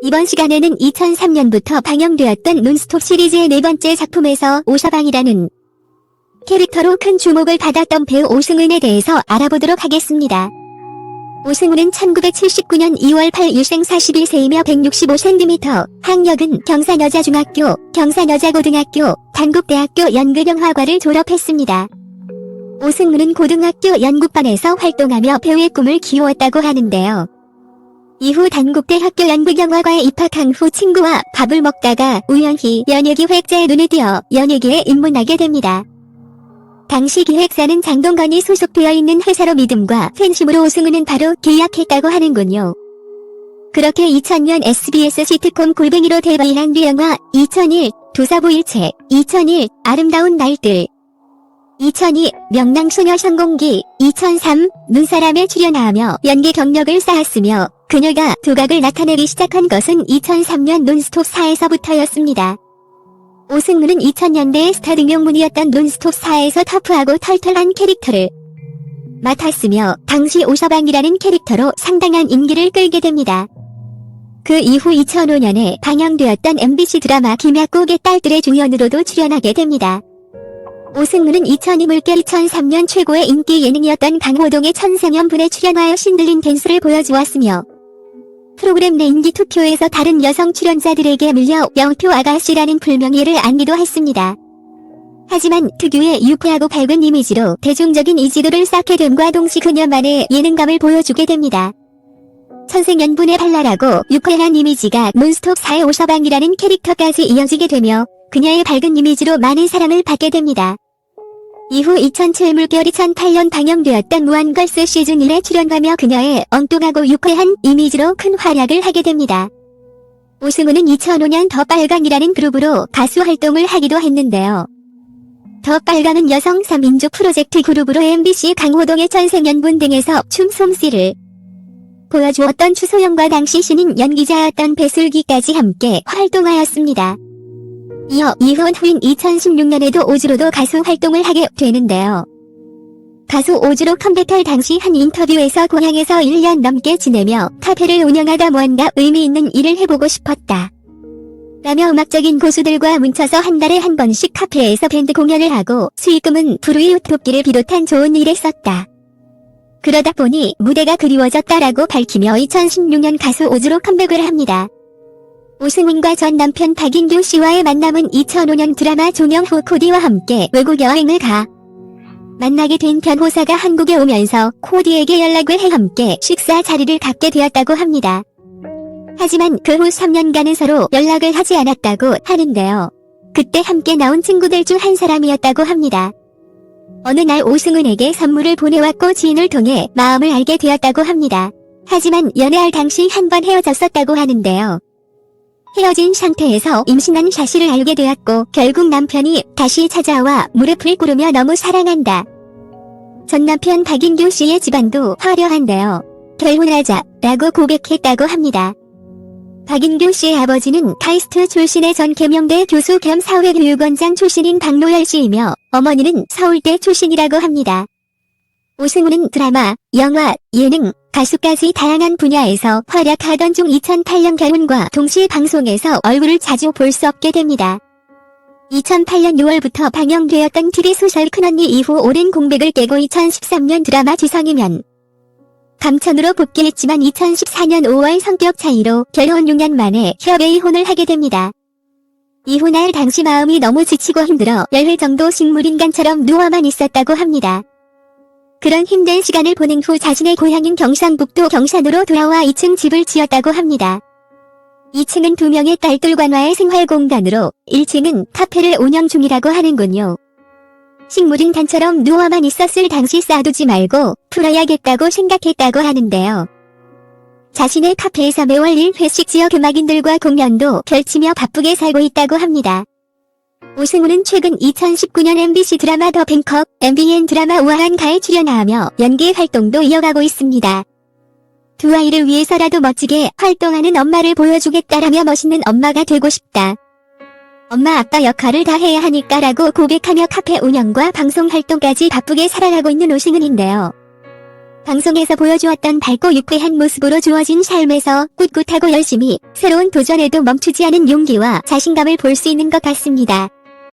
이번 시간에는 2003년부터 방영되었던 논스톱 시리즈의 네 번째 작품에서 오서방이라는 캐릭터로 큰 주목을 받았던 배우 오승훈에 대해서 알아보도록 하겠습니다. 오승훈은 1979년 2월 8일생 41세이며 165cm, 학력은 경산여자중학교, 경산여자고등학교, 단국대학교 연극영화과를 졸업했습니다. 오승훈은 고등학교 연극반에서 활동하며 배우의 꿈을 키웠다고 하는데요. 이후 단국대 학교 연극영화과에 입학한 후 친구와 밥을 먹다가 우연히 연예기획자의 눈에 띄어 연예계에 입문하게 됩니다. 당시 기획사는 장동건이 소속되어 있는 회사로 믿음과 팬심으로 오승훈은 바로 계약했다고 하는군요. 그렇게 2000년 SBS 시트콤 골뱅이로 데뷔한 뒤 영화 2001 도사부일체, 2001 아름다운 날들, 2002 명랑소녀 성공기, 2003 눈사람에 출연하며 연기 경력을 쌓았으며 그녀가 두각을 나타내기 시작한 것은 2003년 논스톱 4에서부터였습니다. 오승훈은 2000년대의 스타 등용문이었던 논스톱 4에서 터프하고 털털한 캐릭터를 맡았으며 당시 오서방이라는 캐릭터로 상당한 인기를 끌게 됩니다. 그 이후 2005년에 방영되었던 MBC 드라마 김약국의 딸들의 중연으로도 출연하게 됩니다. 오승훈은 2002 물결 2003년 최고의 인기 예능이었던 강호동의 천생연분에 출연하여 신들린 댄스를 보여주었으며 프로그램 내 인기 투표에서 다른 여성 출연자들에게 밀려 영표 아가씨라는 불명예를 안기도 했습니다. 하지만 특유의 유쾌하고 밝은 이미지로 대중적인 이지도를 쌓게 됨과 동시 그녀만의 예능감을 보여주게 됩니다. 천생연분의 발랄하고 유쾌한 이미지가 논스톱 4의 오서방이라는 캐릭터까지 이어지게 되며 그녀의 밝은 이미지로 많은 사랑을 받게 됩니다. 이후 2007 물결 2008년 방영되었던 무한걸스 시즌 1에 출연하며 그녀의 엉뚱하고 유쾌한 이미지로 큰 활약을 하게 됩니다. 오승훈은 2005년 더 빨강이라는 그룹으로 가수 활동을 하기도 했는데요. 더 빨강은 여성 3인조 프로젝트 그룹으로 MBC 강호동의 천생연분 등에서 춤 솜씨를 보여주었던 추소영과 당시 신인 연기자였던 배슬기까지 함께 활동하였습니다. 이어 이혼 후인 2016년에도 오즈로도 가수 활동을 하게 되는데요. 가수 오즈로 컴백할 당시 한 인터뷰에서 고향에서 1년 넘게 지내며 카페를 운영하다 무언가 의미 있는 일을 해보고 싶었다 라며 음악적인 고수들과 뭉쳐서 한 달에 한 번씩 카페에서 밴드 공연을 하고 수익금은 부르이 웃돕기를 비롯한 좋은 일에 썼다. 그러다 보니 무대가 그리워졌다라고 밝히며 2016년 가수 오즈로 컴백을 합니다. 오승훈과 전 남편 박인규 씨와의 만남은 2005년 드라마 종영 후 코디와 함께 외국 여행을 가 만나게 된 변호사가 한국에 오면서 코디에게 연락을 해 함께 식사 자리를 갖게 되었다고 합니다. 하지만 그 후 3년간은 서로 연락을 하지 않았다고 하는데요. 그때 함께 나온 친구들 중 한 사람이었다고 합니다. 어느 날 오승훈에게 선물을 보내왔고 지인을 통해 마음을 알게 되었다고 합니다. 하지만 연애할 당시 한 번 헤어졌었다고 하는데요. 헤어진 상태에서 임신한 사실을 알게 되었고 결국 남편이 다시 찾아와 무릎을 꿇으며 너무 사랑한다. 전 남편 박인규 씨의 집안도 화려한데요. 결혼하자 라고 고백했다고 합니다. 박인규 씨의 아버지는 카이스트 출신의 전 계명대 교수 겸 사회교육원장 출신인 박노열 씨이며 어머니는 서울대 출신이라고 합니다. 오승훈은 드라마, 영화, 예능, 가수까지 다양한 분야에서 활약하던 중 2008년 결혼과 동시에 방송에서 얼굴을 자주 볼 수 없게 됩니다. 2008년 6월부터 방영되었던 TV 소설 큰언니 이후 오랜 공백을 깨고 2013년 드라마 지성이면 감천으로 복귀했지만 2014년 5월 성격 차이로 결혼 6년 만에 협의 이혼을 하게 됩니다. 이혼할 당시 마음이 너무 지치고 힘들어 열흘 정도 식물인간처럼 누워만 있었다고 합니다. 그런 힘든 시간을 보낸 후 자신의 고향인 경상북도 경산으로 돌아와 2층 집을 지었다고 합니다. 2층은 2명의 딸들과와의 생활 공간으로 1층은 카페를 운영 중이라고 하는군요. 식물인간처럼 누워만 있었을 당시 쌓아두지 말고 풀어야겠다고 생각했다고 하는데요. 자신의 카페에서 매월 1회씩 지역 음악인들과 공연도 펼치며 바쁘게 살고 있다고 합니다. 오승훈은 최근 2019년 MBC 드라마 더 뱅커, MBN 드라마 우아한가에 출연하며 연기 활동도 이어가고 있습니다. 두 아이를 위해서라도 멋지게 활동하는 엄마를 보여주겠다라며 멋있는 엄마가 되고 싶다. 엄마 아빠 역할을 다 해야 하니까라고 고백하며 카페 운영과 방송 활동까지 바쁘게 살아가고 있는 오승훈인데요. 방송에서 보여주었던 밝고 유쾌한 모습으로 주어진 삶에서 꿋꿋하고 열심히 새로운 도전에도 멈추지 않은 용기와 자신감을 볼 수 있는 것 같습니다.